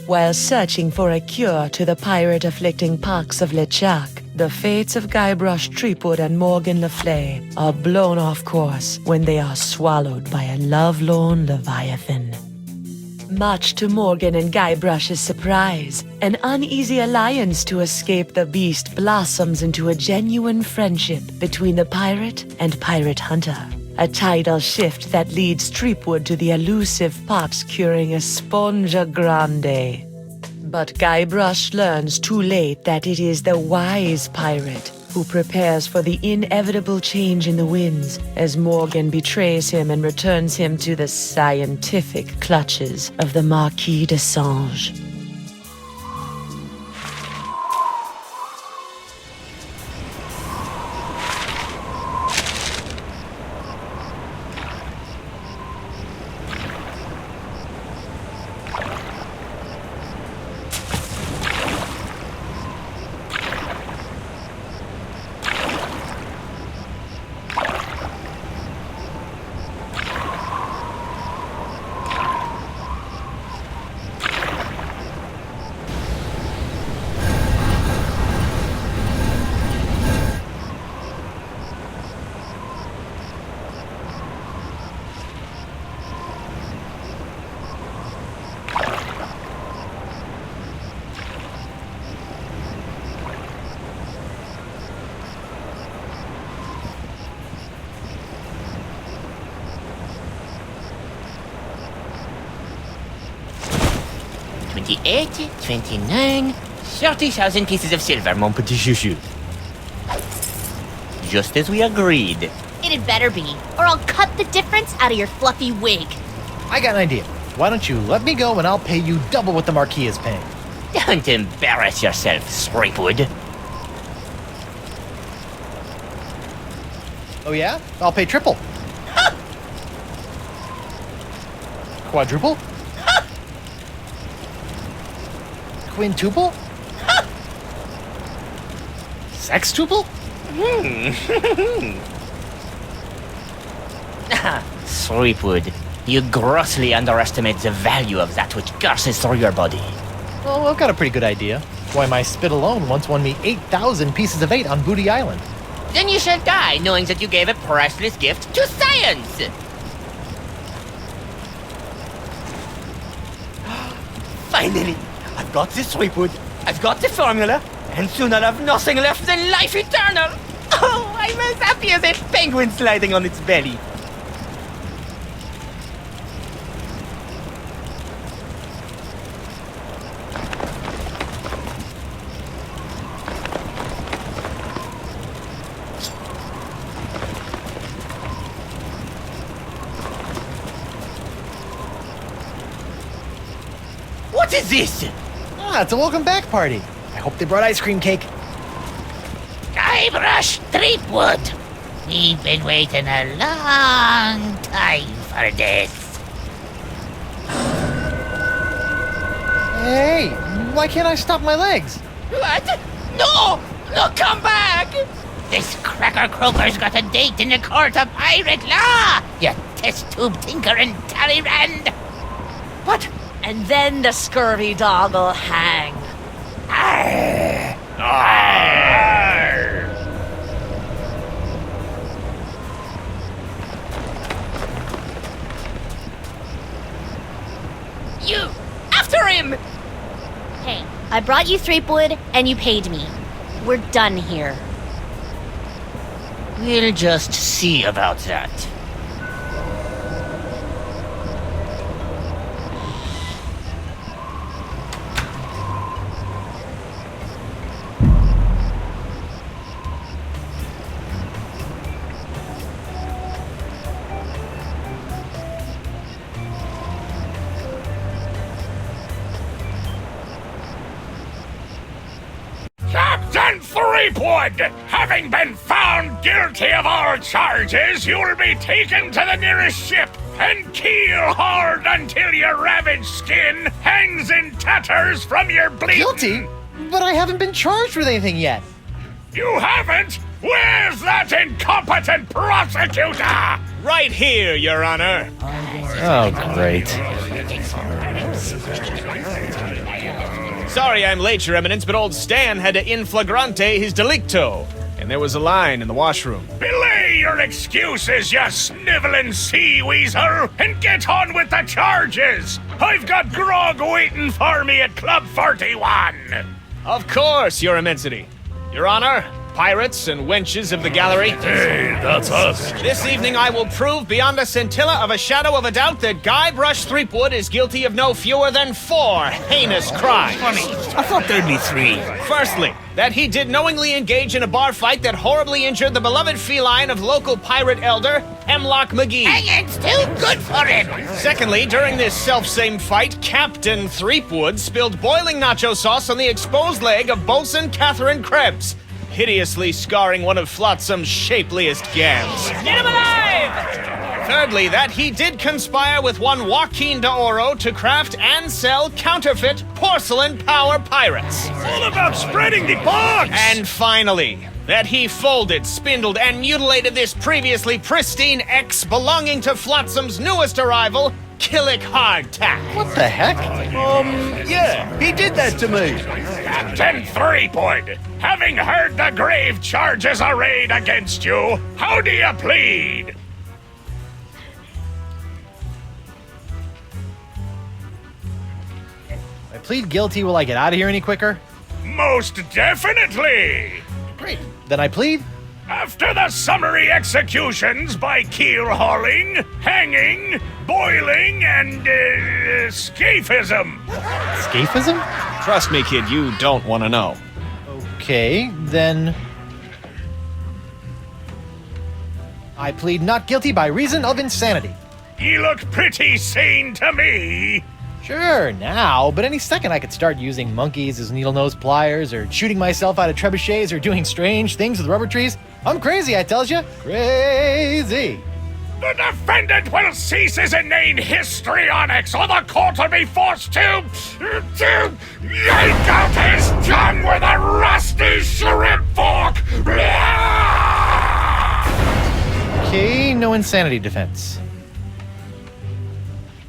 While searching for a cure to the pirate-afflicting pox of LeChuck, the fates of Guybrush Threepwood and Morgan Le Fay are blown off course when they are swallowed by a lovelorn Leviathan. Much to Morgan and Guybrush's surprise, an uneasy alliance to escape the beast blossoms into a genuine friendship between the pirate and pirate hunter. A tidal shift that leads Threepwood to the elusive Pops curing Esponja Grande. But Guybrush learns too late that it is the wise pirate who prepares for the inevitable change in the winds as Morgan betrays him and returns him to the scientific clutches of the Marquis de Sange. $28, $29, 30,000 pieces of silver, mon petit chouchou. Just as we agreed. It had better be, or I'll cut the difference out of your fluffy wig. I got an idea. Why don't you let me go and I'll pay you double what the Marquis is paying? Don't embarrass yourself, Threepwood. Oh yeah? I'll pay triple. Quadruple? Quintuple? Sextuple? Threepwood, you grossly underestimate the value of that which courses through your body. Well, I've got a pretty good idea. Why, my spit alone once won me 8,000 pieces of 8 on Booty Island. Then you shall die knowing that you gave a priceless gift to science! Finally! I've got this Threepwood, I've got the formula, and soon I'll have nothing left than life eternal! Oh, I'm as happy as a penguin sliding on its belly. What is this? Ah, it's a welcome back party. I hope they brought ice cream cake. Guybrush Threepwood. We've been waiting a long time for this. Hey, why can't I stop my legs? What? No! No, come back! This cracker croaker's got a date in the court of pirate law, you test tube tinker and Talleyrand. What? And then the scurvy dog'll hang. Arr! Arr! You! After him! Hey, I brought you Threepwood, and you paid me. We're done here. We'll just see about that. Captain Threepwood, having been found guilty of all charges, you'll be taken to the nearest ship and keel-hauled until your ravaged skin hangs in tatters from your bleeding. Guilty? But I haven't been charged with anything yet. You haven't? Where's that incompetent prosecutor? Right here, Your Honor. Oh, great. Sorry I'm late, Your Eminence, but old Stan had to in flagrante his delicto. And there was a line in the washroom. Belay your excuses, you sniveling sea weasel, and get on with the charges! I've got grog waiting for me at Club 41! Of course, Your Immensity. Your Honor, pirates and wenches of the gallery. Hey, that's us. This evening I will prove beyond a scintilla of a shadow of a doubt that Guybrush Threepwood is guilty of no fewer than 4 heinous crimes. I thought there'd be 3. Firstly, that he did knowingly engage in a bar fight that horribly injured the beloved feline of local pirate elder, Hemlock McGee. Hanging's too good for him. Secondly, during this self-same fight, Captain Threepwood spilled boiling nacho sauce on the exposed leg of Bosun Catherine Krebs, hideously scarring one of Flotsam's shapeliest gams. Get him alive! Thirdly, that he did conspire with one Joaquin de Oro to craft and sell counterfeit porcelain power pirates. All about spreading the box! And finally, that he folded, spindled, and mutilated this previously pristine X belonging to Flotsam's newest arrival, Killick Hardtack. What the heck? Yeah, he did that to me. Captain Threepwood, having heard the grave charges arrayed against you, how do you plead? I plead guilty. Will I get out of here any quicker? Most definitely! Great. Then I plead. After the summary executions by keel hauling, hanging, boiling, and scaphism. Scaphism? Trust me, kid, you don't want to know. Okay, then. I plead not guilty by reason of insanity. You look pretty sane to me. Sure, now, but any second I could start using monkeys as needle-nose pliers, or shooting myself out of trebuchets, or doing strange things with rubber trees. I'm crazy, I tells you. Crazy. The defendant will cease his inane histrionics, or the court will be forced to yank out his tongue with a rusty shrimp fork. Okay, no insanity defense.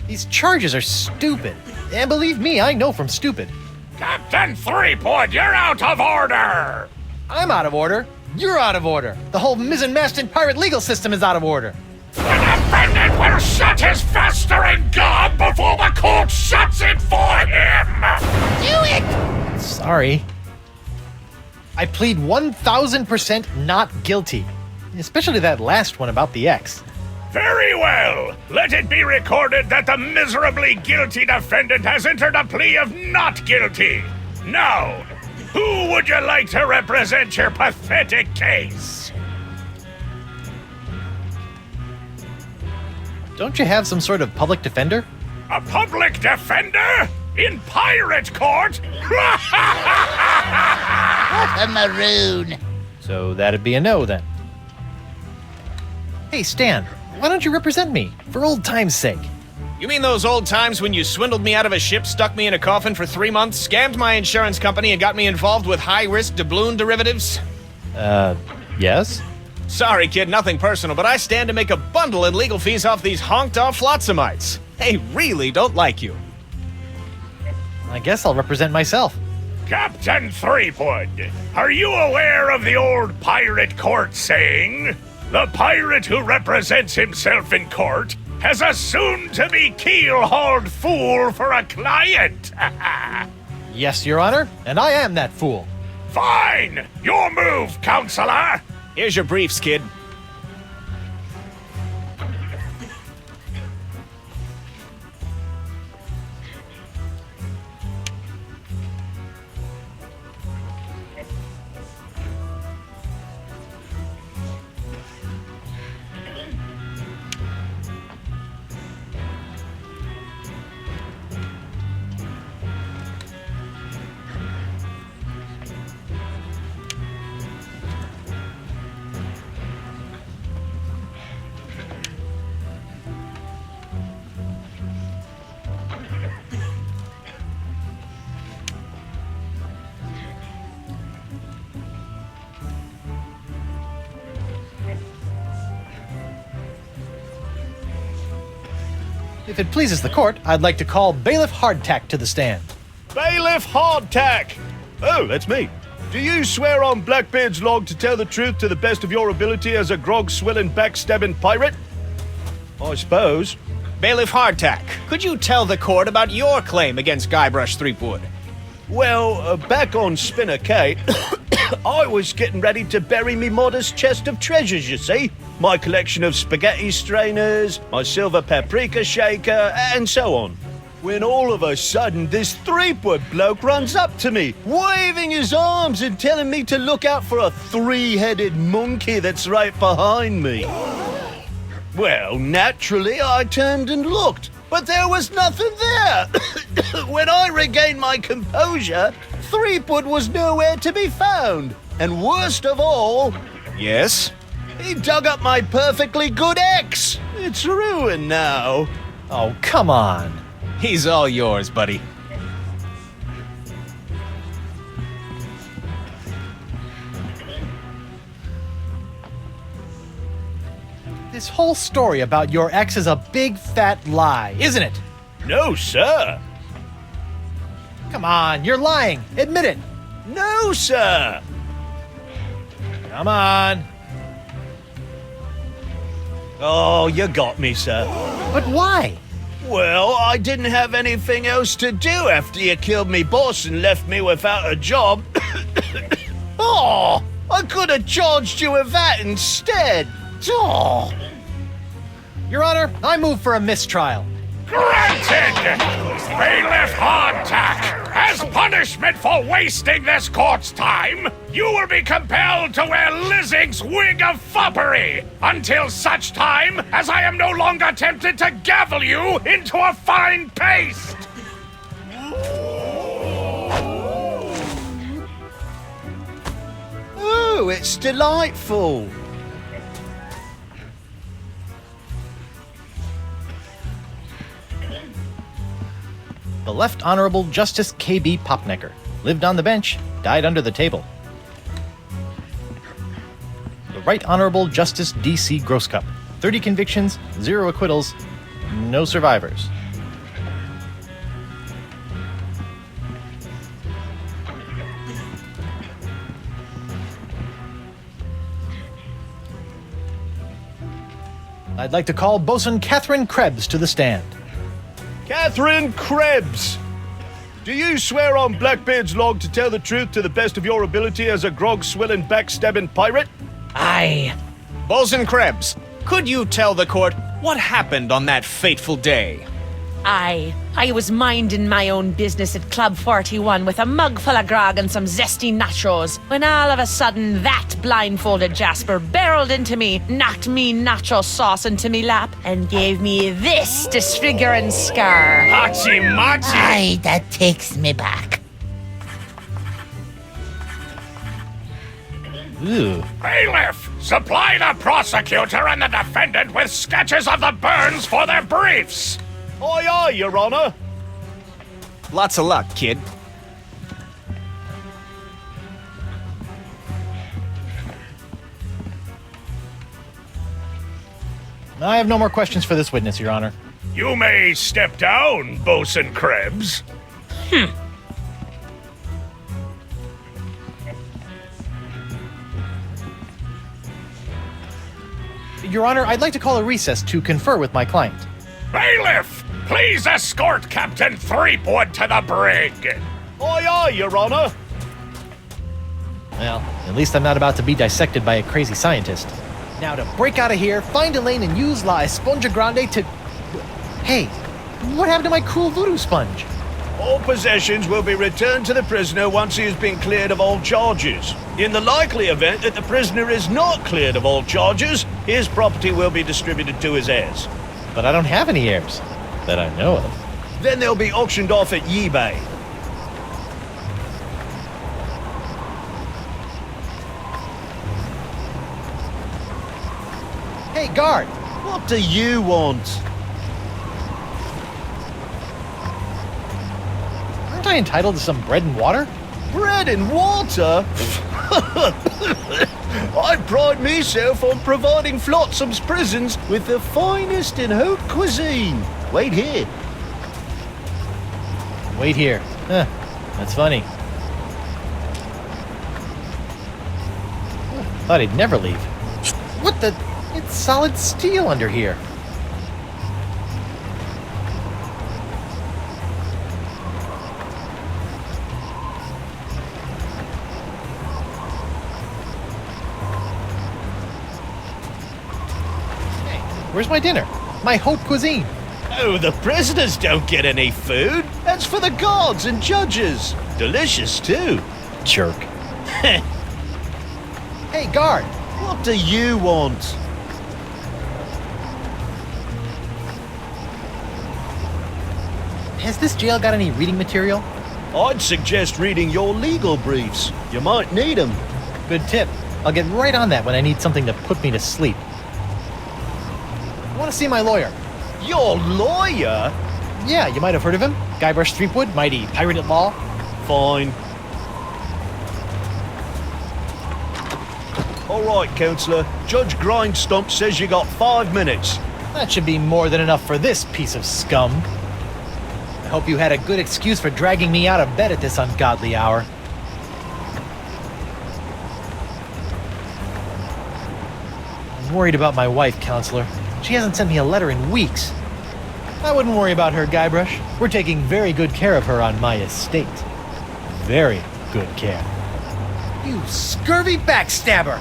These charges are stupid. And believe me, I know from stupid. Captain Threepwood, you're out of order. I'm out of order. You're out of order. The whole mizzen-masted pirate legal system is out of order. The defendant will shut his festering gob before the court shuts it for him. Do it! Sorry. I plead 1,000% not guilty. Especially that last one about the X. Very well. Let it be recorded that the miserably guilty defendant has entered a plea of not guilty. Now, who would you like to represent your pathetic case? Don't you have some sort of public defender? A public defender? In pirate court? The maroon. So that'd be a no then. Hey, Stan, why don't you represent me? For old time's sake. You mean those old times when you swindled me out of a ship, stuck me in a coffin for 3 months, scammed my insurance company, and got me involved with high-risk doubloon derivatives? Yes? Sorry, kid, nothing personal, but I stand to make a bundle in legal fees off these honked-off Flotsamites. They really don't like you. I guess I'll represent myself. Captain Threepwood, are you aware of the old pirate court saying? The pirate who represents himself in court has a soon-to-be keel-hauled fool for a client. Yes, Your Honor, and I am that fool. Fine! Your move, counselor! Here's your briefs, kid. If it pleases the court, I'd like to call Bailiff Hardtack to the stand. Bailiff Hardtack! Oh, that's me. Do you swear on Blackbeard's log to tell the truth to the best of your ability as a grog-swilling, backstabbing pirate? I suppose. Bailiff Hardtack, could you tell the court about your claim against Guybrush Threepwood? Well, back on Spinner Cay, I was getting ready to bury me modest chest of treasures, you see. My collection of spaghetti strainers, my silver paprika shaker, and so on. When all of a sudden this Threepwood bloke runs up to me, waving his arms and telling me to look out for a three-headed monkey that's right behind me. Well, naturally, I turned and looked, but there was nothing there. When I regained my composure, Threepwood was nowhere to be found. And worst of all... Yes? He dug up my perfectly good ex. It's ruined now. Oh, come on. He's all yours, buddy. This whole story about your ex is a big fat lie, isn't it? No, sir. Come on, you're lying. Admit it. No, sir. Come on. Oh, you got me, sir. But why? Well, I didn't have anything else to do after you killed me boss and left me without a job. Oh, I could have charged you with that instead. Oh. Your Honor, I move for a mistrial. Granted! Bailiff Hardtack, as punishment for wasting this court's time, you will be compelled to wear Lizzing's wig of foppery until such time as I am no longer tempted to gavel you into a fine paste! Oh, it's delightful. The Left Honorable Justice K.B. Popnecker lived on the bench, died under the table. The Right Honorable Justice D.C. Grosscup, 30 convictions, 0 acquittals, no survivors. I'd like to call Bosun Catherine Krebs to the stand. Catherine Krebs! Do you swear on Blackbeard's log to tell the truth to the best of your ability as a grog-swilling, backstabbing pirate? Aye. Bosun Krebs, could you tell the court what happened on that fateful day? Aye. I was minding my own business at Club 41 with a mug full of grog and some zesty nachos, when all of a sudden that blindfolded Jasper barreled into me, knocked me nacho sauce into me lap, and gave me this disfiguring scar. Hachi-machi! Aye, that takes me back. Ooh. Bailiff, supply the prosecutor and the defendant with sketches of the burns for their briefs! Aye, aye, Your Honor. Lots of luck, kid. I have no more questions for this witness, Your Honor. You may step down, Bosun Krebs. Your Honor, I'd like to call a recess to confer with my client. Bailiff, please escort Captain Threepwood to the brig. Aye, aye, Your Honor. Well, at least I'm not about to be dissected by a crazy scientist. Now to break out of here, find Elaine and use La Esponja Grande to... Hey, what happened to my cool voodoo sponge? All possessions will be returned to the prisoner once he has been cleared of all charges. In the likely event that the prisoner is not cleared of all charges, his property will be distributed to his heirs. But I don't have any heirs that I know of. Then they'll be auctioned off at eBay. Hey, guard! What do you want? Aren't I entitled to some bread and water? Bread and water? I pride myself on providing Flotsam's prisons with the finest in haute cuisine. Wait here. Wait here. That's funny. Thought he'd never leave. What the? It's solid steel under here. Hey, where's my dinner? My haute cuisine. Oh, the prisoners don't get any food. That's for the guards and judges. Delicious, too. Jerk. Hey, guard. What do you want? Has this jail got any reading material? I'd suggest reading your legal briefs. You might need them. Good tip. I'll get right on that when I need something to put me to sleep. I want to see my lawyer. Your lawyer? Yeah, you might have heard of him. Guybrush Threepwood, mighty pirate at law. Fine. All right, Counselor. Judge Grindstump says you got 5 minutes. That should be more than enough for this piece of scum. I hope you had a good excuse for dragging me out of bed at this ungodly hour. I'm worried about my wife, Counselor. She hasn't sent me a letter in weeks. I wouldn't worry about her, Guybrush. We're taking very good care of her on my estate. Very good care. You scurvy backstabber!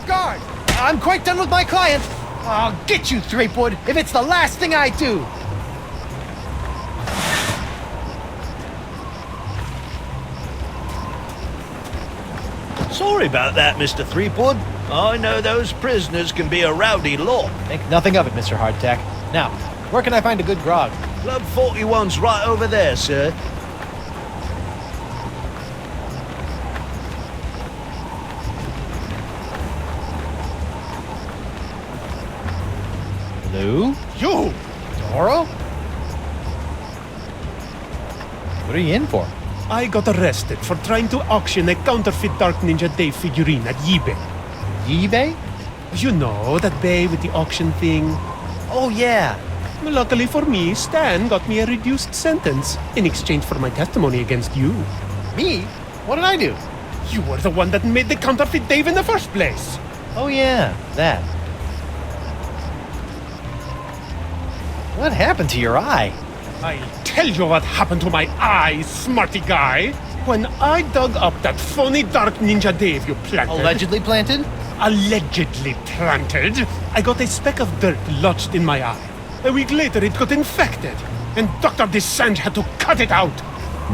Guard! I'm quite done with my client! I'll get you, Threepwood, if it's the last thing I do! Sorry about that, Mr. Threepwood. I know those prisoners can be a rowdy lot. Think nothing of it, Mr. Hardtack. Now, where can I find a good grog? Club 41's right over there, sir. Lou? You! Doro? What are you in for? I got arrested for trying to auction a counterfeit Dark Ninja Dave figurine at eBay. eBay? You know, that bay with the auction thing. Oh, yeah. Luckily for me, Stan got me a reduced sentence in exchange for my testimony against you. Me? What did I do? You were the one that made the counterfeit Dave in the first place. Oh, yeah, that. What happened to your eye? I'll tell you what happened to my eye, smarty guy. When I dug up that phony Dark Ninja Dave you planted... Allegedly planted? Allegedly planted, I got a speck of dirt lodged in my eye. A week later, it got infected, and Dr. Descent had to cut it out.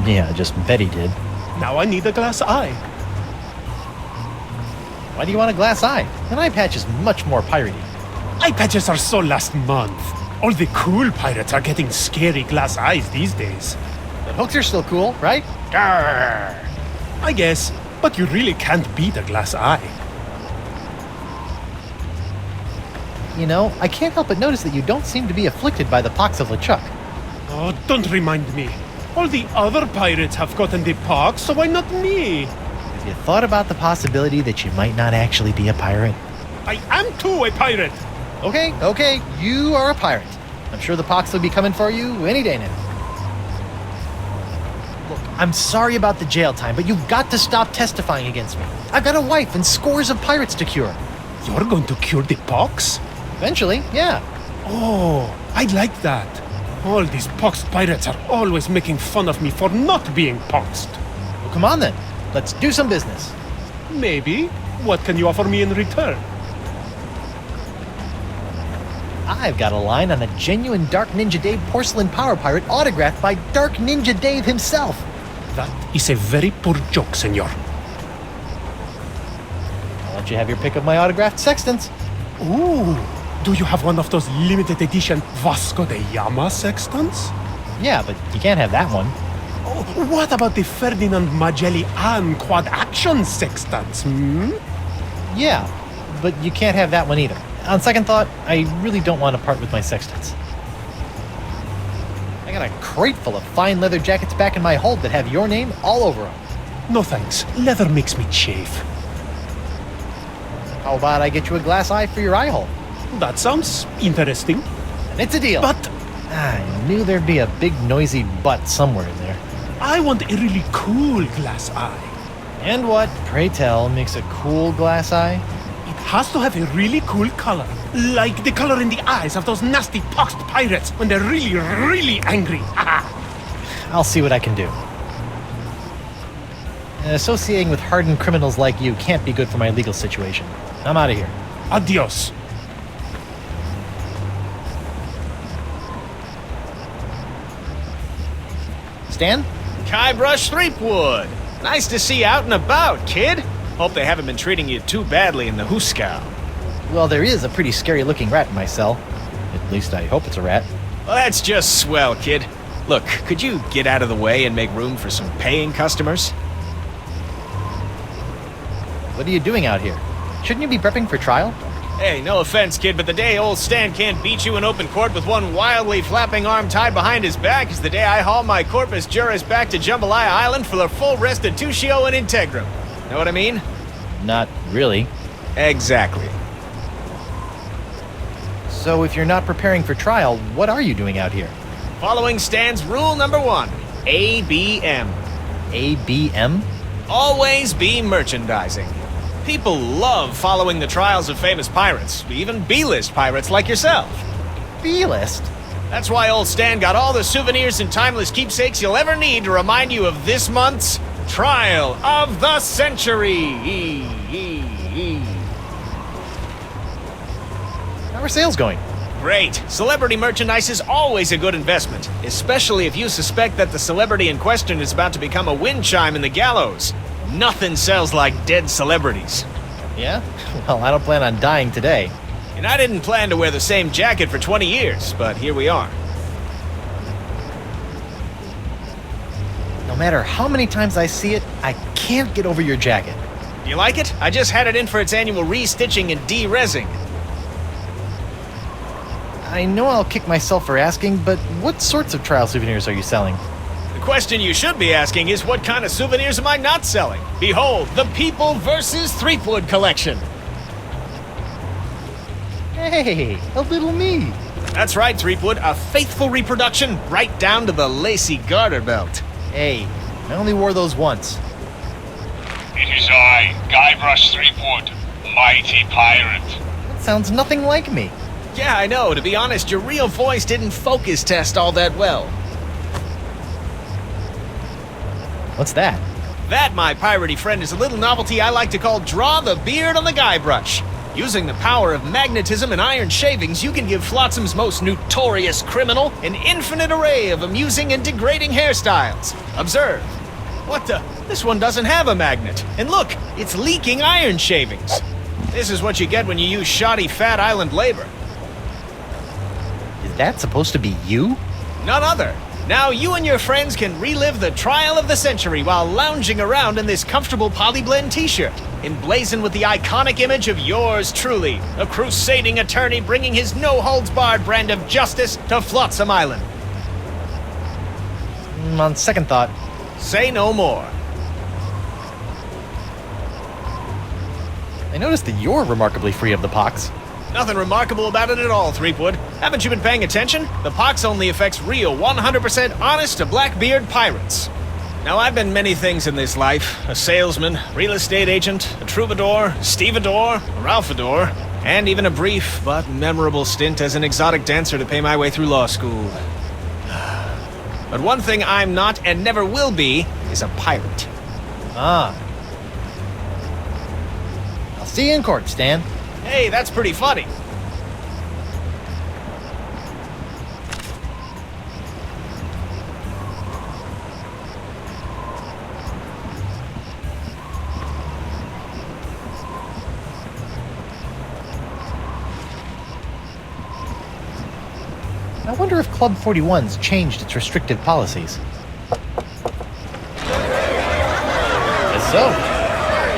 Yeah, I just bet he did. Now I need a glass eye. Why do you want a glass eye? An eye patch is much more piratey. Eye patches are so last month. All the cool pirates are getting scary glass eyes these days. But hooks are still cool, right? Grr. I guess, but you really can't beat a glass eye. You know, I can't help but notice that you don't seem to be afflicted by the pox of LeChuck. Oh, don't remind me. All the other pirates have gotten the pox, so why not me? Have you thought about the possibility that you might not actually be a pirate? I am too a pirate. Okay, you are a pirate. I'm sure the pox will be coming for you any day now. Look, I'm sorry about the jail time, but you've got to stop testifying against me. I've got a wife and scores of pirates to cure. You're going to cure the pox? Eventually, yeah. Oh, I like that. All these poxed pirates are always making fun of me for not being poxed. Well, come on then. Let's do some business. Maybe. What can you offer me in return? I've got a line on a genuine Dark Ninja Dave porcelain power pirate autographed by Dark Ninja Dave himself. That is a very poor joke, senor. I'll let you have your pick of my autographed sextants. Ooh, do you have one of those limited edition Vasco da Gama sextants? Yeah, but you can't have that one. Oh, what about the Ferdinand Magellan quad action sextants, Yeah, but you can't have that one either. On second thought, I really don't want to part with my sextants. I got a crate full of fine leather jackets back in my hold that have your name all over them. No thanks. Leather makes me chafe. How about I get you a glass eye for your eye hole? That sounds interesting. And it's a deal. But I knew there'd be a big noisy butt somewhere in there. I want a really cool glass eye. And what, pray tell, makes a cool glass eye? It has to have a really cool color. Like the color in the eyes of those nasty poxed pirates when they're really, really angry. I'll see what I can do. Associating with hardened criminals like you can't be good for my legal situation. I'm out of here. Adios. Stan? Guybrush Threepwood. Nice to see you out and about, kid. Hope they haven't been treating you too badly in the Hooskow. Well, there is a pretty scary-looking rat in my cell. At least I hope it's a rat. Well, that's just swell, kid. Look, could you get out of the way and make room for some paying customers? What are you doing out here? Shouldn't you be prepping for trial? Hey, no offense, kid, but the day old Stan can't beat you in open court with one wildly flapping arm tied behind his back is the day I haul my corpus juris back to Jambalaya Island for the full restitutio and integrum. Know what I mean? Not really. Exactly. So if you're not preparing for trial, what are you doing out here? Following Stan's rule number 1, ABM. ABM? Always be merchandising. People love following the trials of famous pirates, even B-list pirates like yourself. B-list? That's why old Stan got all the souvenirs and timeless keepsakes you'll ever need to remind you of this month's Trial of the Century. How are sales going? Great. Celebrity merchandise is always a good investment, especially if you suspect that the celebrity in question is about to become a wind chime in the gallows. Nothing sells like dead celebrities. Yeah? Well, I don't plan on dying today. And I didn't plan to wear the same jacket for 20 years, but here we are. No matter how many times I see it, I can't get over your jacket. You like it? I just had it in for its annual re-stitching and de-rezzing. I know I'll kick myself for asking, but what sorts of trial souvenirs are you selling? The question you should be asking is what kind of souvenirs am I not selling? Behold, the People vs. Threepwood collection. Hey, a little me. That's right, Threepwood, a faithful reproduction right down to the lacy garter belt. Hey, I only wore those once. It is I, Guybrush Threepwood, mighty pirate. That sounds nothing like me. Yeah, I know. To be honest, your real voice didn't focus test all that well. What's that? That, my piratey friend, is a little novelty I like to call Draw the Beard on the Guybrush. Using the power of magnetism and iron shavings, you can give Flotsam's most notorious criminal an infinite array of amusing and degrading hairstyles. Observe. What the? This one doesn't have a magnet. And look, it's leaking iron shavings. This is what you get when you use shoddy Fat Island labor. Is that supposed to be you? None other. Now you and your friends can relive the trial of the century while lounging around in this comfortable Polyblend t-shirt, emblazoned with the iconic image of yours truly, a crusading attorney bringing his no-holds-barred brand of justice to Flotsam Island. On second thought. Say no more. I noticed that you're remarkably free of the pox. Nothing remarkable about it at all, Threepwood. Haven't you been paying attention? The pox only affects real, 100% honest to Blackbeard pirates. Now, I've been many things in this life. A salesman, real estate agent, a troubadour, stevedore, a Ralphador, and even a brief but memorable stint as an exotic dancer to pay my way through law school. But one thing I'm not and never will be is a pirate. Ah. I'll see you in court, Stan. Hey, that's pretty funny. I wonder if Club 41's changed its restrictive policies.